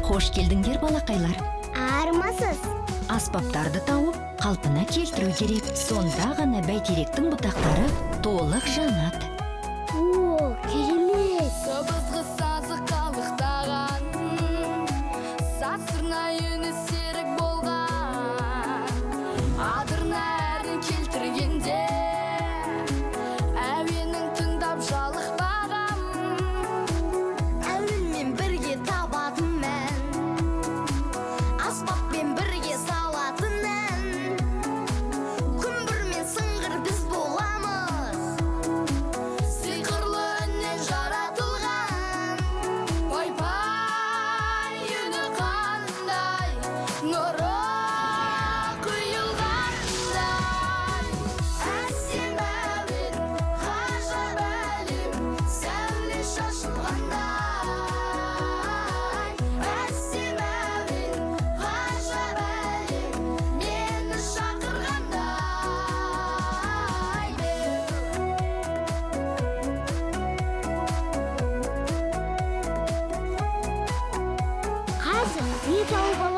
Хош келдиңдер балакайлар. Аарымасыз. Аспаптарды тауып, калпына келтирүү керек. Сонда гана бәйтеректин бутактары толук жанат. О, керемет. Сыбызгы сазы калыктаган, сасырна үні серик болган. Адырна әрін келтіргенде, әуенің тыңдап жалықпагам. Әуенмен бірге табатын мән, аспаппен бірге салатын ән. Күмбір мен сыңғыр біз боламыз, Сиқырлы үннен жаратылған. Пай-пай, үні қандай, нұры құйылғандай. әсем әуен, ғажап әлем, сәуле шашылғандай. Әсем әуен, ғажап әлем, мені шақырғандай. Қазір бет алуға